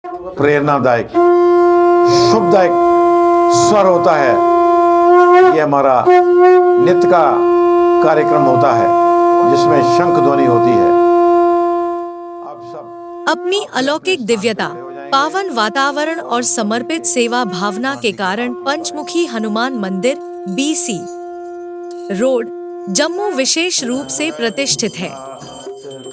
प्रेरणादायक, शुभदायक स्वर होता है। ये हमारा नित्य का कार्यक्रम होता है जिसमें शंख ध्वनि होती है। आप सब अपनी अलौकिक दिव्यता, पावन वातावरण और समर्पित सेवा भावना के कारण पंचमुखी हनुमान मंदिर BC रोड, जम्मू विशेष रूप से प्रतिष्ठित है।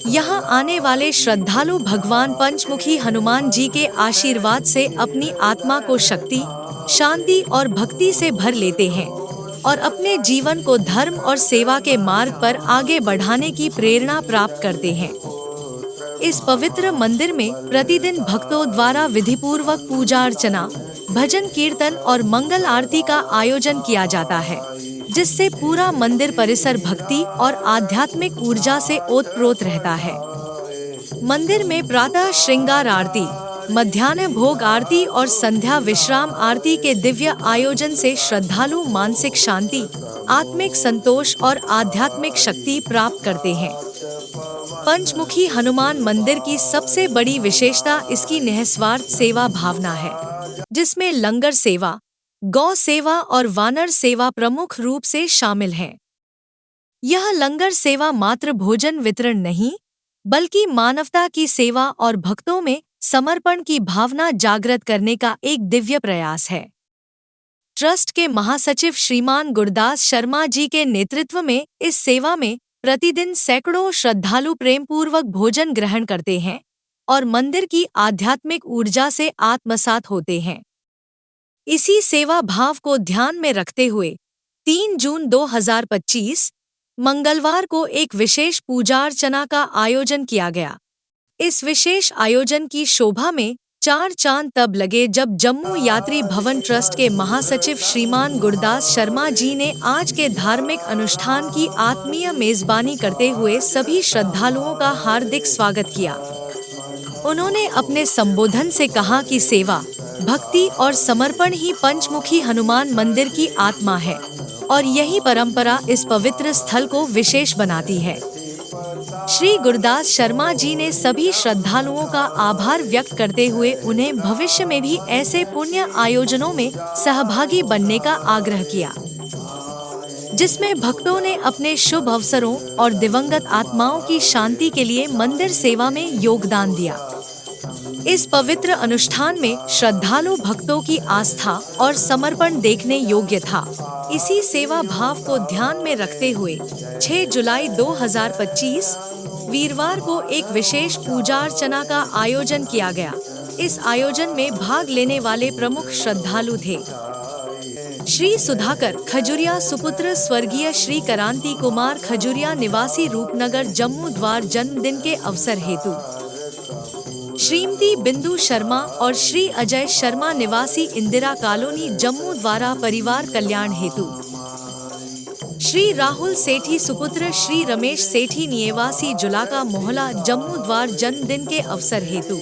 यहाँ आने वाले श्रद्धालु भगवान पंचमुखी हनुमान जी के आशीर्वाद से अपनी आत्मा को शक्ति, शांति और भक्ति से भर लेते हैं और अपने जीवन को धर्म और सेवा के मार्ग पर आगे बढ़ाने की प्रेरणा प्राप्त करते हैं। इस पवित्र मंदिर में प्रतिदिन भक्तों द्वारा विधिपूर्वक पूजा अर्चना, भजन कीर्तन और मंगल आरती का आयोजन किया जाता है, जिससे पूरा मंदिर परिसर भक्ति और आध्यात्मिक ऊर्जा से ओतप्रोत रहता है। मंदिर में प्रातः श्रृंगार आरती, मध्याह्न भोग आरती और संध्या विश्राम आरती के दिव्य आयोजन से श्रद्धालु मानसिक शांति, आत्मिक संतोष और आध्यात्मिक शक्ति प्राप्त करते हैं। पंचमुखी हनुमान मंदिर की सबसे बड़ी विशेषता इसकी निस्वार्थ सेवा भावना है, जिसमें लंगर सेवा, गौ सेवा और वानर सेवा प्रमुख रूप से शामिल हैं। यह लंगर सेवा मात्र भोजन वितरण नहीं, बल्कि मानवता की सेवा और भक्तों में समर्पण की भावना जागृत करने का एक दिव्य प्रयास है। ट्रस्ट के महासचिव श्रीमान गुरदास शर्मा जी के नेतृत्व में इस सेवा में प्रतिदिन सैकड़ों श्रद्धालु प्रेमपूर्वक भोजन ग्रहण करते हैं और मंदिर की आध्यात्मिक ऊर्जा से आत्मसात होते हैं। इसी सेवा भाव को ध्यान में रखते हुए 3 जून 2025 मंगलवार को एक विशेष पूजा अर्चना का आयोजन किया गया। इस विशेष आयोजन की शोभा में 4 चांद तब लगे जब जम्मू यात्री भवन ट्रस्ट के महासचिव श्रीमान गुरदास शर्मा जी ने आज के धार्मिक अनुष्ठान की आत्मीय मेजबानी करते हुए सभी श्रद्धालुओं का हार्दिक स्वागत किया। उन्होंने अपने संबोधन से कहा कि सेवा, भक्ति और समर्पण ही पंचमुखी हनुमान मंदिर की आत्मा है और यही परंपरा इस पवित्र स्थल को विशेष बनाती है। श्री गुरदास शर्मा जी ने सभी श्रद्धालुओं का आभार व्यक्त करते हुए उन्हें भविष्य में भी ऐसे पुण्य आयोजनों में सहभागी बनने का आग्रह किया, जिसमें भक्तों ने अपने शुभ अवसरों और दिवंगत आत्माओं की शांति के लिए मंदिर सेवा में योगदान दिया। इस पवित्र अनुष्ठान में श्रद्धालु भक्तों की आस्था और समर्पण देखने योग्य था। इसी सेवा भाव को ध्यान में रखते हुए 6 जुलाई 2025 वीरवार को एक विशेष पूजा अर्चना का आयोजन किया गया। इस आयोजन में भाग लेने वाले प्रमुख श्रद्धालु थे श्री सुधाकर खजुरिया सुपुत्र स्वर्गीय श्री क्रांति कुमार खजुरिया निवासी रूपनगर जम्मू द्वार जन्मदिन के अवसर हेतु, श्रीमती बिंदु शर्मा और श्री अजय शर्मा निवासी इंदिरा कॉलोनी जम्मू द्वारा परिवार कल्याण हेतु, श्री राहुल सेठी सुपुत्र श्री रमेश सेठी निवासी जुलाका मोहल्ला जम्मू द्वार जन्मदिन के अवसर हेतु,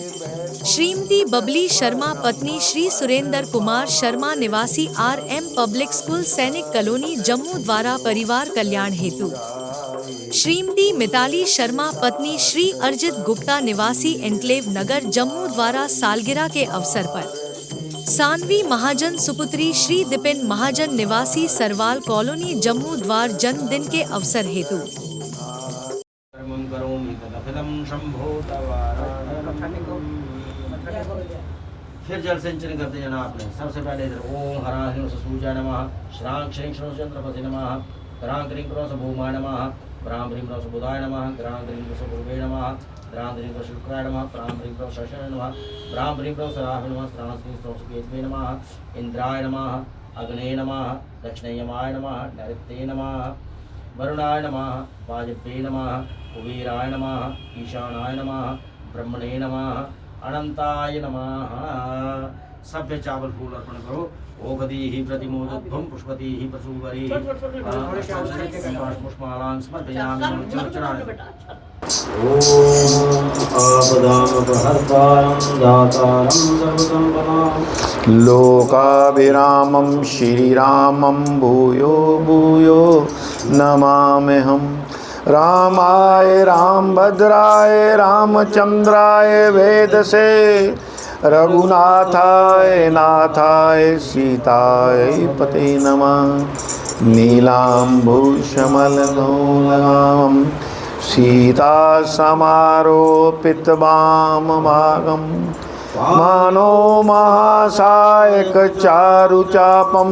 श्रीमती बबली शर्मा पत्नी श्री सुरेंद्र कुमार शर्मा निवासी RM पब्लिक स्कूल सैनिक कॉलोनी जम्मू द्वारा परिवार कल्याण हेतु, श्रीमती मिताली शर्मा पत्नी श्री अर्जित गुप्ता निवासी एनक्लेव नगर जम्मू द्वारा सालगिरह के अवसर पर, सानवी महाजन सुपुत्री श्री दिपिन महाजन निवासी सरवाल कॉलोनी जम्मू द्वार जन्मदिन के अवसर हेतु। फिर जल सिंचन करते जाना आपने। सबसे पहले इधर ओम हराहिं सूर्याय नमः, श्रां क्षीं चंद्रपते नमः, ग्रां ग्रीं भूमाय नमः, ब्रां ब्रीं बुधाय नमः, ग्रां ग्रीं गुरुवे नमः, ग्रां ग्रीं शुक्राय नमः, ब्रां ब्रीं शशाय नमः, ब्रां ब्रीं सराह नमः, श्रां श्रीं केतवे नमः, इंद्राय नमः, अग्ने नमः, दक्षिणयमाय नमः, नैऋत्ये नमः, वरुणाय नमः, वाजपेय नमः, कुबेराय नमः, ईशानाय नमः, ब्रह्मणे नमः, अनंताय नमः। सभ्य चावल फूल अर्पण करो। ओगदी ही प्रतिमोदध्वं पुष्पति ही प्रसूवरी पुष्पमालां समर्पयामि। ओम आपदामपहर्तारं दातारं सर्वसंपदां लोकाभिरामं श्रीरामं भूयो भूयो नमाम्यहम्। रामाय रामभद्राय रामचंद्राय वेदसे रघुनाथाय नाथाय सीताय पते नमः। नीलाम्बुशमललोलां सीतासमारोपितवामभागं मानो महासायकचारुचापं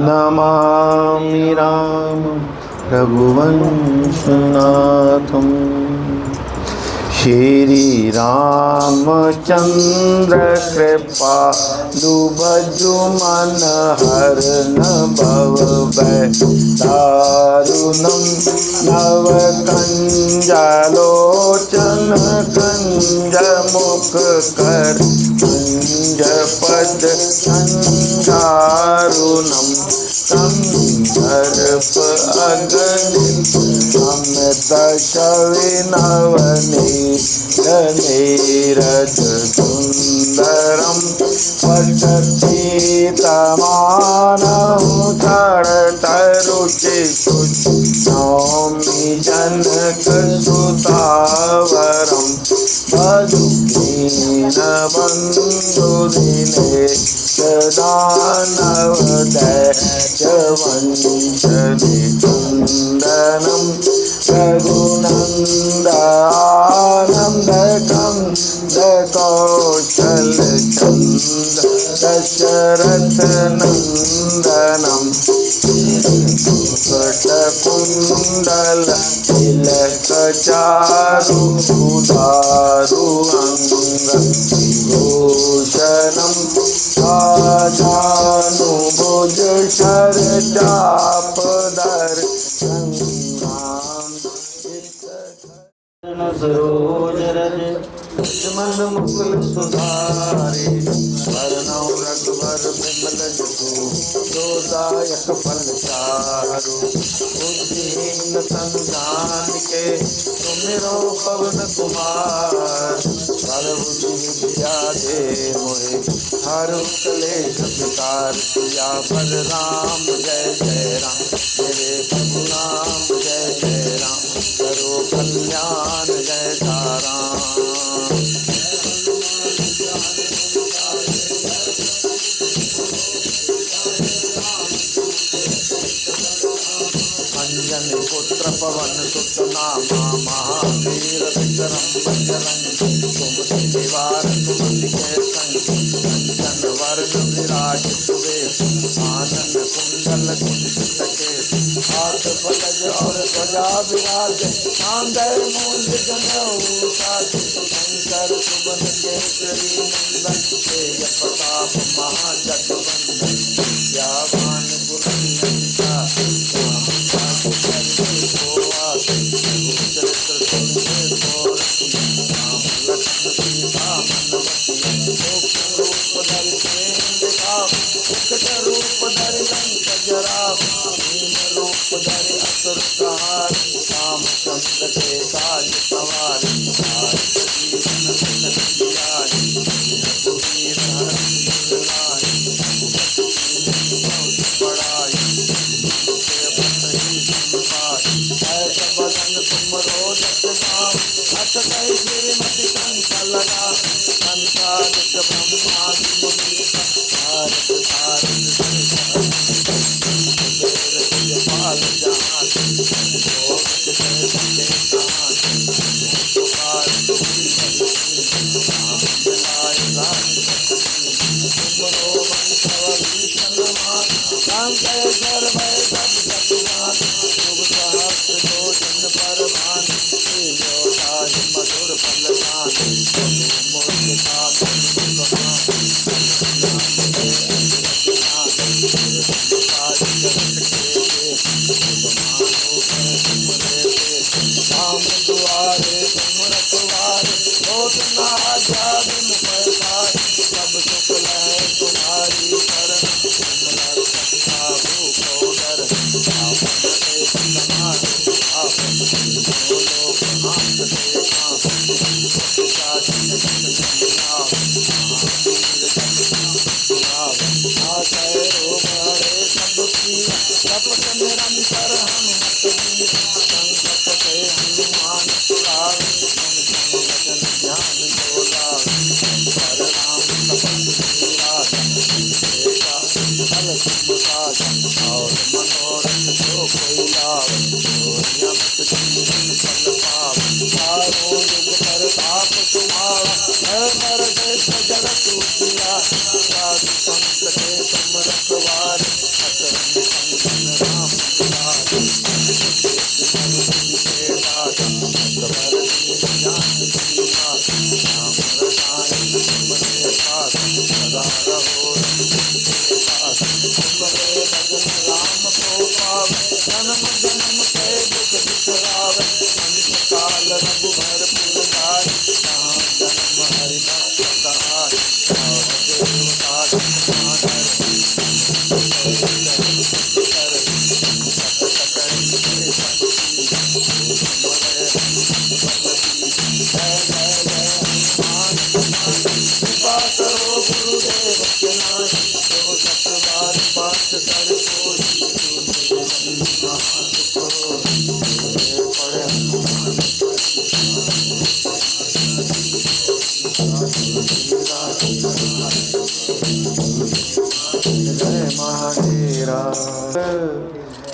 नमामि राम रघुवंशनाथम्। श्री रामचंद्र कृपालु भजु मन हरन भव भय दारुणं नव कंजलोचन कंज मुख कर कंज पद कंजारुणम कंदर्प अग्नि अमृत शविनवनी नीरज सुंदरम पठतीतमानहु तरुचि नौमि जनक सुतावरम मधुकीन बंधुदिने दानव दैत्यवंशनि चंदनम रघुनंदनंद कंद कौशल चंद दशरथ नंदनम कुंडल तिलक चारु उदारु अंग विभूषणम आजानुभुज शर चापधर सरोज रज मन मुकुल सुधारे वरनौ रघुवर विमल जसु जोदायक फल चारु। बुद्धिहीन तनु जानिके सुमिरो पवन कुमार बल बुद्धि विद्या दे मोहे हरु कलेश विकार। सियावर राम जय जय राम मेरे प्रभु राम जय जय राम करो कल्याण जय राम। अंजन पुत्र पवन सुत नामा महावीर विक्रम बजरंग सुमति निवार सुमति के संग कंचन वर्ण विराज सुबेश आनंद कुंडल कुंजित केश हाथ पलज और ध्वजा विराज नांदर मूंज जनेऊ साज शंकर सुवन केसरी नंदन तेज प्रताप महाजगवंदन विद्यावान गुणनियंता रामचंद्र के काज सवार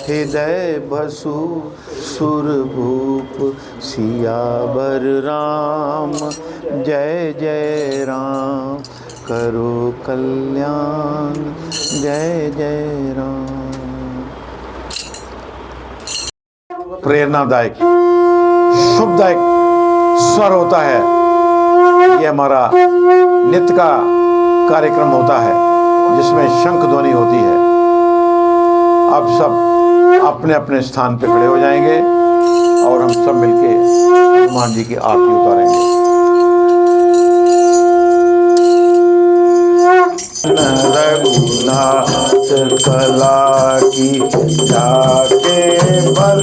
हृदय बसु सुरभूप सियावर राम, जय जय राम करो कल्याण, जय जय राम। प्रेरणादायक शुभदायक स्वर होता है, ये हमारा नित्य का कार्यक्रम होता है जिसमें शंख ध्वनि होती है। अब सब अपने अपने स्थान पे खड़े हो जाएंगे और हम सब मिलके हनुमान जी की आरती उतारेंगे। रघुनाथ कला की जाके बल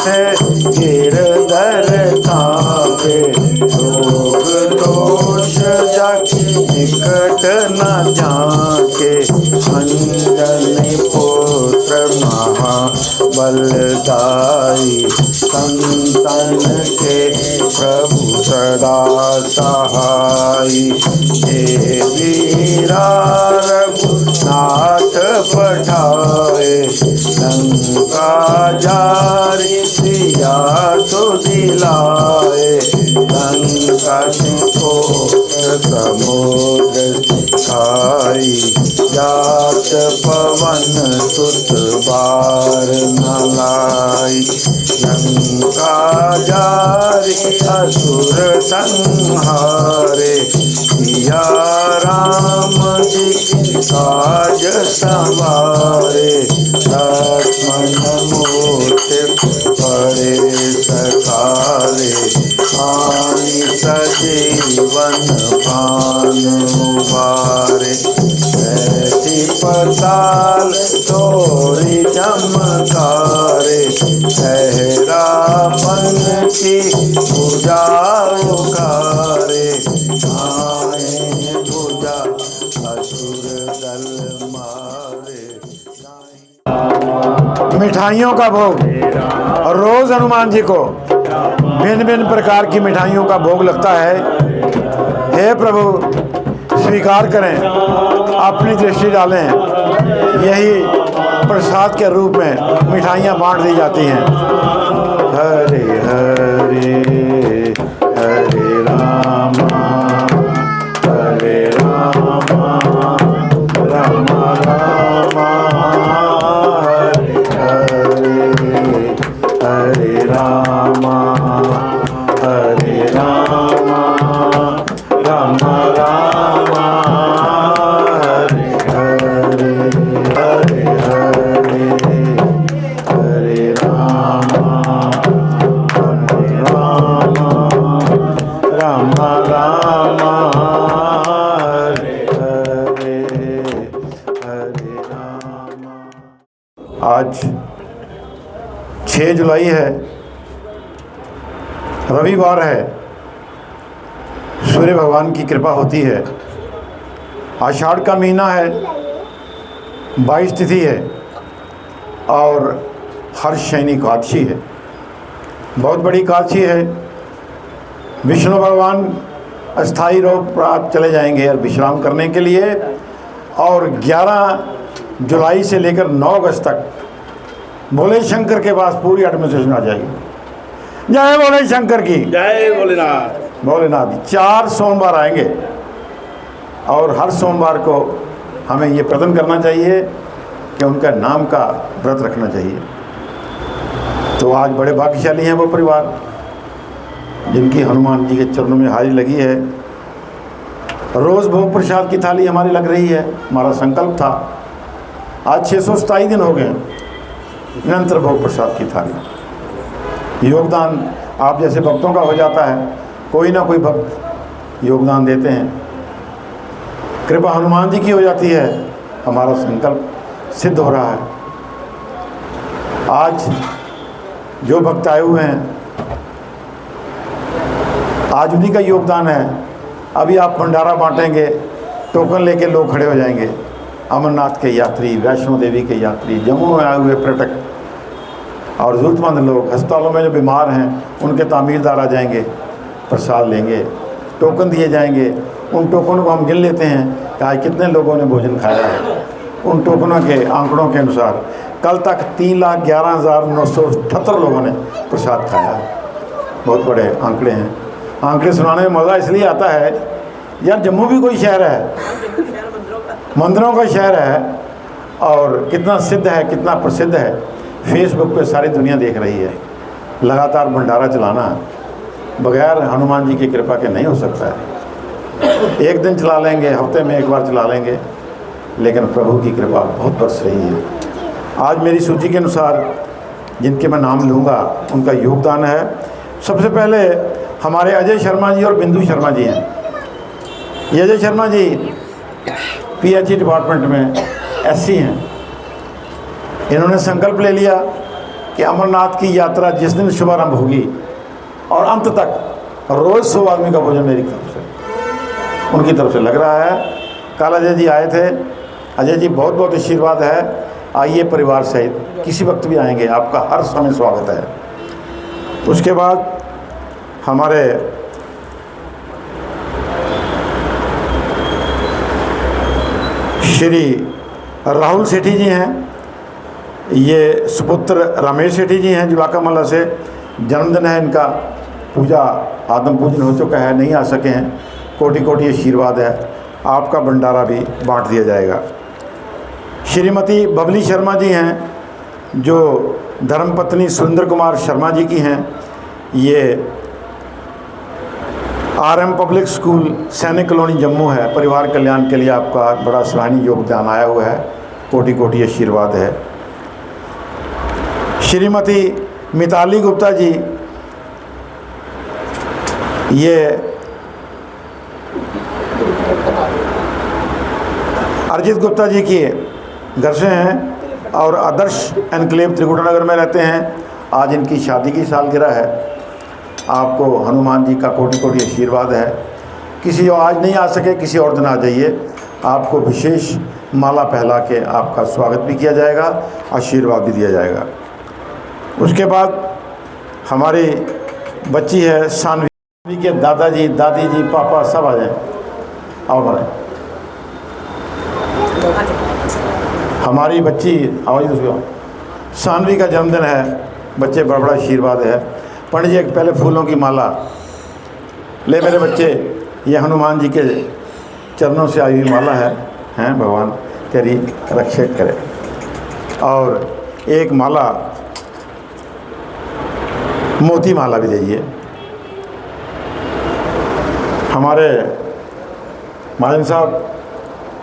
से गिरधर कांपे, रोग दोष जाके निकट न जाके, अंजनी पुत्र महाबलदाई, संतन के प्रभु सदा सहाई। हे वीरा रघुनाथ पठाए, लंका जारी सिया तो दिलाए, लंका को समुद्र खाई, जात पवन सुत बार न लाई। लंका जारी असुर संहारे, सिया राम जी की काज संवारे, लक्ष्मण मूर्ति पड़े सकाले, आनी सजीवन पान उबारे। ऐसी पताल तोरी चमकारे, ठहरापन की पूजा उगारे, आए पूजा असुर दल मारे। मिठाइयों का भोग रोज हनुमान जी को भिन्न भिन्न प्रकार की मिठाइयों का भोग लगता है। हे प्रभु स्वीकार करें, अपनी दृष्टि डालें, यही प्रसाद के रूप में मिठाइयाँ बांट दी जाती हैं। हरे हरे हरे रामा हरे रामा रामा रामा हरे हरे हरे रामा हरे रामा रामा रामा हरे हरे हरे हरे रामा हरे रामा रामा रामा हरे हरे हरे रामा। आज 6 जुलाई है, रविवार है। सूर्य भगवान की कृपा होती है। आषाढ़ का महीना है, 22 तिथि है और हर्ष शयनी एकादशी है। बहुत बड़ी एकादशी है। विष्णु भगवान अस्थाई रोग पर आप चले जाएंगे और विश्राम करने के लिए। और 11 जुलाई से लेकर 9 अगस्त तक भोले शंकर के पास पूरी एडमिनिस्ट्रेशन आ जाएगी। जय भोले शंकर की, जय भोलेनाथ। भोलेनाथ। 4 सोमवार आएंगे और हर सोमवार को हमें ये प्रयत्न करना चाहिए कि उनका नाम का व्रत रखना चाहिए। तो आज बड़े भाग्यशाली हैं वो परिवार जिनकी हनुमान जी के चरणों में हाजिरी लगी है। रोज़ भोग प्रसाद की थाली हमारी लग रही है। हमारा संकल्प था, आज 627 दिन हो गए निरंतर भोग प्रसाद की थाली। योगदान आप जैसे भक्तों का हो जाता है, कोई ना कोई भक्त योगदान देते हैं, कृपा हनुमान जी की हो जाती है, हमारा संकल्प सिद्ध हो रहा है। आज जो भक्त आए हुए हैं, आज उन्हीं का योगदान है। अभी आप भंडारा बांटेंगे, टोकन लेके लोग खड़े हो जाएंगे। अमरनाथ के यात्री, वैष्णो देवी के यात्री, जम्मू में आए हुए पर्यटक और ज़रूरतमंद लोग, अस्पतालों में जो बीमार हैं उनके तामीरदार आ जाएंगे, प्रसाद लेंगे, टोकन दिए जाएंगे। उन टोकनों को हम गिन लेते हैं कि आज कितने लोगों ने भोजन खाया है। उन टोकनों के आंकड़ों के अनुसार कल तक 3,11,978 लोगों ने प्रसाद खाया है। बहुत बड़े आंकड़े हैं। आंकड़े सुनाने में मज़ा इसलिए आता है, यार जम्मू भी कोई शहर है, मंदिरों का शहर है, और कितना सिद्ध है, कितना प्रसिद्ध है। फेसबुक पे सारी दुनिया देख रही है। लगातार भंडारा चलाना बगैर हनुमान जी की कृपा के नहीं हो सकता है। एक दिन चला लेंगे, हफ्ते में एक बार चला लेंगे, लेकिन प्रभु की कृपा बहुत बरस रही है। आज मेरी सूची के अनुसार जिनके मैं नाम लूँगा उनका योगदान है। सबसे पहले हमारे अजय शर्मा जी और बिंदु शर्मा जी हैं। ये अजय शर्मा जी PhD डिपार्टमेंट में SC हैं। इन्होंने संकल्प ले लिया कि अमरनाथ की यात्रा जिस दिन शुभारंभ होगी और अंत तक रोज़ 100 आदमी का भोजन मेरी तरफ से, उनकी तरफ से लग रहा है। कल अजय जी आए थे। अजय जी बहुत बहुत आशीर्वाद है। आइए परिवार सहित, किसी वक्त भी आएंगे, आपका हर समय स्वागत है। उसके बाद हमारे श्री राहुल सेठी जी हैं। ये सुपुत्र रमेश सेठी जी हैं जुलाका मल्ला से। जन्मदिन है इनका, पूजा आदम पूजन हो चुका है, नहीं आ सके हैं। कोटि कोटि आशीर्वाद है। आपका भंडारा भी बांट दिया जाएगा। श्रीमती बबली शर्मा जी हैं जो धर्मपत्नी सुरेंद्र कुमार शर्मा जी की हैं। ये RM पब्लिक स्कूल सैनिक कॉलोनी जम्मू है। परिवार कल्याण के लिए आपका बड़ा सराहनीय योगदान आया हुआ है। कोटि कोटि आशीर्वाद है। श्रीमती मिताली गुप्ता जी, ये अरिजीत गुप्ता जी की घर से हैं और आदर्श एनक्लेव त्रिकुटा नगर में रहते हैं। आज इनकी शादी की सालगिरह है। आपको हनुमान जी का कोटि कोटि आशीर्वाद है। किसी और आज नहीं आ सके, किसी और दिन आ जाइए, आपको विशेष माला पहला के आपका स्वागत भी किया जाएगा, आशीर्वाद भी दिया जाएगा। उसके बाद हमारी बच्ची है सानवी के दादाजी, दादी जी, पापा सब आ जाएं। आओ बनाए। हमारी बच्ची आवाज़ उसको सानवी का जन्मदिन है। बच्चे बड़ा बड़ा आशीर्वाद है। पंडित जी पहले फूलों की माला ले मेरे बच्चे। ये हनुमान जी के चरणों से आई हुई माला है। हैं भगवान तेरी रक्षा करे। और एक माला मोती माला भी दीजिए। हमारे महाजन साहब,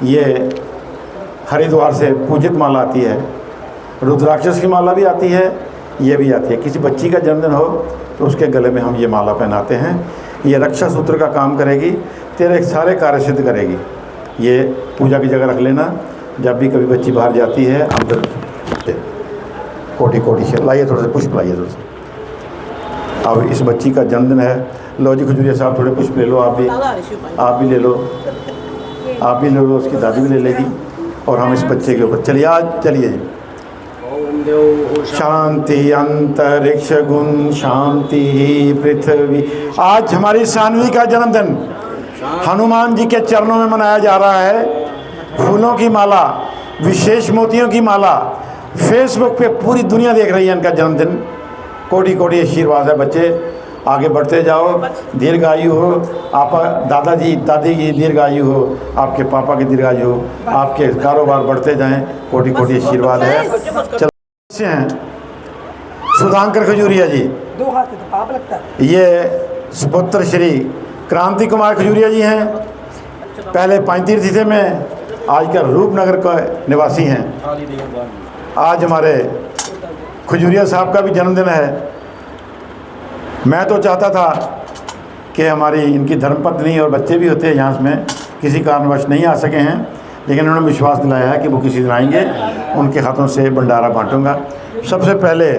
ये हरिद्वार से पूजित माला आती है। रुद्राक्षस की माला भी आती है, ये भी आती है। किसी बच्ची का जन्मदिन हो तो उसके गले में हम ये माला पहनाते हैं। ये रक्षा सूत्र का काम करेगी, तेरे सारे कार्य सिद्ध करेगी। ये पूजा की जगह रख लेना। जब भी कभी बच्ची बाहर जाती है, अंदर कोटि कोटि से लाइए, थोड़े से पुष्प लाइए थोड़े से। अब इस बच्ची का जन्मदिन है। लो जी खजूरिया साहब, थोड़े पुष्प ले लो। आप भी ले लो, आप भी ले लो, उसकी दादी भी ले लेगी। और हम इस बच्चे के ऊपर चलिए, आज चलिए जी। शांति अंतरिक्ष गुण शांति पृथ्वी। आज हमारी सानवी का जन्मदिन। हनुमान जी के चरणों में मनाया जा रहा है। फूलों की माला, विशेष मोतियों की माला, फेसबुक पे पूरी दुनिया देख रही है इनका जन्मदिन। कोटि कोटि आशीर्वाद है बच्चे, आगे बढ़ते जाओ, दीर्घायु हो, आप दादाजी दादी की दीर्घायु हो, आपके पापा की दीर्घायु हो, आपके कारोबार बढ़ते जाएं, कोटि कोटि आशीर्वाद है। चलो हैं सुधांकर खजूरिया जी, ये सुपुत्र श्री क्रांति कुमार खजूरिया जी हैं। पहले पांतीर्थी थे में, आजकल रूपनगर का निवासी हैं। आज हमारे खजूरिया साहब का भी जन्मदिन है। मैं तो चाहता था कि हमारी इनकी धर्मपत्नी और बच्चे भी होते हैं यहाँ में, किसी कारणवश नहीं आ सके हैं, लेकिन उन्होंने विश्वास दिलाया है कि वो किसी दिन आएंगे, उनके हाथों से भंडारा बांटूंगा। सबसे पहले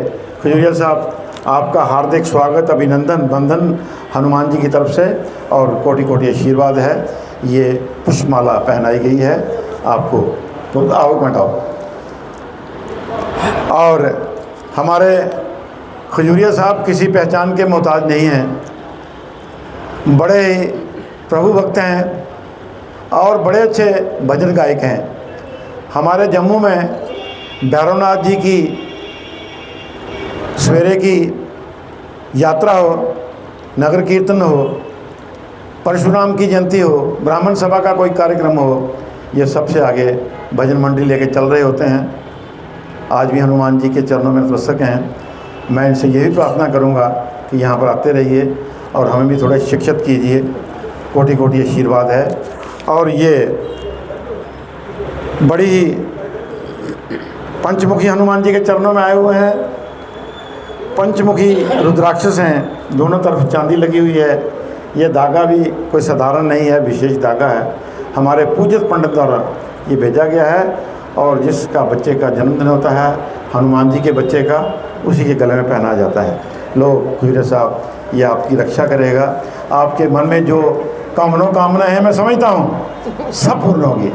खजूरिया साहब, आपका हार्दिक स्वागत, अभिनंदन, बंधन हनुमान जी की तरफ से और कोटि कोटि आशीर्वाद है। ये पुष्पमाला पहनाई गई है आपको, तो आओ घटाओ। और हमारे खजूरिया साहब किसी पहचान के मोहताज नहीं हैं, बड़े प्रभु भक्त हैं और बड़े अच्छे भजन गायक हैं। हमारे जम्मू में भैरवनाथ जी की सवेरे की यात्रा हो, नगर कीर्तन हो, परशुराम की जयंती हो, ब्राह्मण सभा का कोई कार्यक्रम हो, ये सबसे आगे भजन मंडली लेके चल रहे होते हैं। आज भी हनुमान जी के चरणों में नतमस्तक हैं। मैं इनसे यही प्रार्थना करूंगा कि यहाँ पर आते रहिए और हमें भी थोड़ा शिक्षित कीजिए। कोटि कोटि आशीर्वाद है। और ये बड़ी ही पंचमुखी हनुमान जी के चरणों में आए हुए हैं। पंचमुखी रुद्राक्षस हैं, दोनों तरफ चांदी लगी हुई है। ये धागा भी कोई साधारण नहीं है, विशेष धागा है, हमारे पूजित पंडित द्वारा ये भेजा गया है। और जिसका बच्चे का जन्मदिन होता है, हनुमान जी के बच्चे का, उसी के गले में पहना जाता है। लो खजूरिया साहब, ये आपकी रक्षा करेगा। आपके मन में जो मनोकामना है, मैं समझता हूँ सब पूर्ण होगी।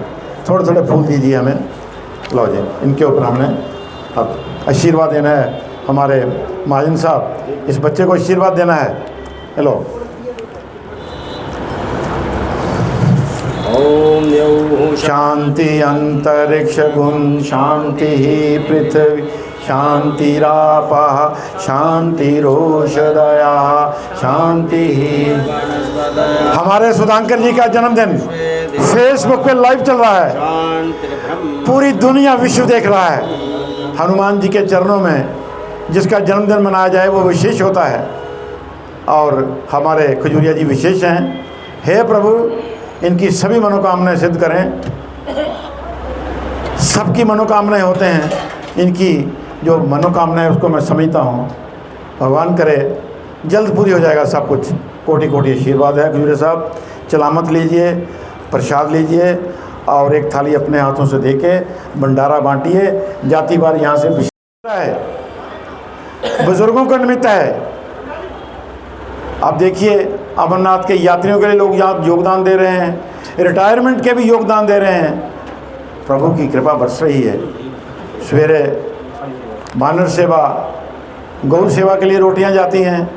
थोड़े थोड़े फूल दीजिए हमें। लो जी, इनके ऊपर हमने अब आशीर्वाद देना है। हमारे महाजन साहब, इस बच्चे को आशीर्वाद देना है। हेलो, ओम शांति अंतरिक्ष गुण, शांति ही पृथ्वी, शांतिरापः, शांतिरोषधया, शांति ही। हमारे सुधांकर जी का जन्मदिन फेसबुक पे लाइव चल रहा है, पूरी दुनिया विश्व देख रहा है। हनुमान जी के चरणों में जिसका जन्मदिन मनाया जाए वो विशेष होता है। और हमारे खजूरिया जी विशेष हैं। हे प्रभु, इनकी सभी मनोकामनाएं सिद्ध करें। सबकी मनोकामनाएं होते हैं, इनकी जो मनोकामनाएं उसको मैं समझता हूँ, भगवान करे जल्द पूरी हो जाएगा सब कुछ। कोटि कोटि आशीर्वाद है। खजूरिया साहब, चलामत लीजिए, प्रसाद लीजिए और एक थाली अपने हाथों से देके भंडारा बांटिए। जाति बार यहाँ से है, बुजुर्गों का निमित्त है। आप देखिए, अमरनाथ के यात्रियों के लिए लोग यहाँ योगदान दे रहे हैं, रिटायरमेंट के भी योगदान दे रहे हैं। प्रभु की कृपा बरस रही है। सवेरे वानर सेवा, गौ सेवा के लिए रोटियां जाती हैं।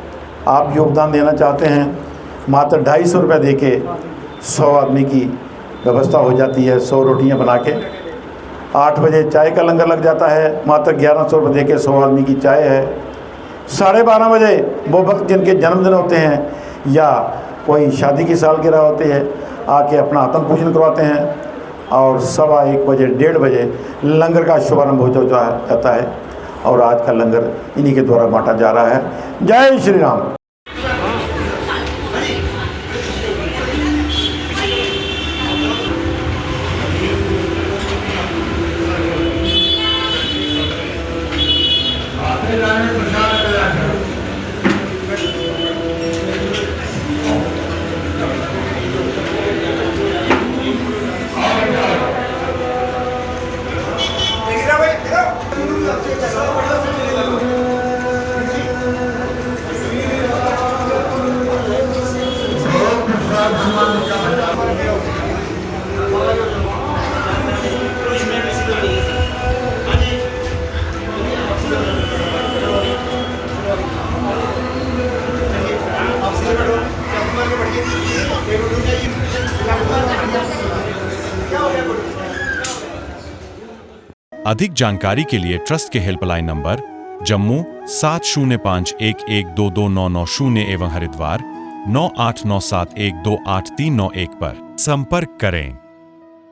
आप योगदान देना चाहते हैं, मात्र 250 रुपये दे के 100 आदमी की व्यवस्था हो जाती है। 100 रोटियां बना के 8 बजे चाय का लंगर लग जाता है, मात्र 1100 रुपये दे के 100 आदमी की चाय है। 12:30 बजे वो भक्त जिनके जन्मदिन होते हैं या कोई शादी की सालगिरह होती है, आके अपना आत्म पूजन करवाते हैं। और 1:15 बजे 1:30 बजे लंगर का शुभारंभ हो जाता है। और आज का लंगर इन्हीं के द्वारा बांटा जा रहा है। जय श्री राम। अधिक जानकारी के लिए ट्रस्ट के हेल्पलाइन नंबर जम्मू 705111229990 एवं हरिद्वार 9897128391 पर संपर्क करें।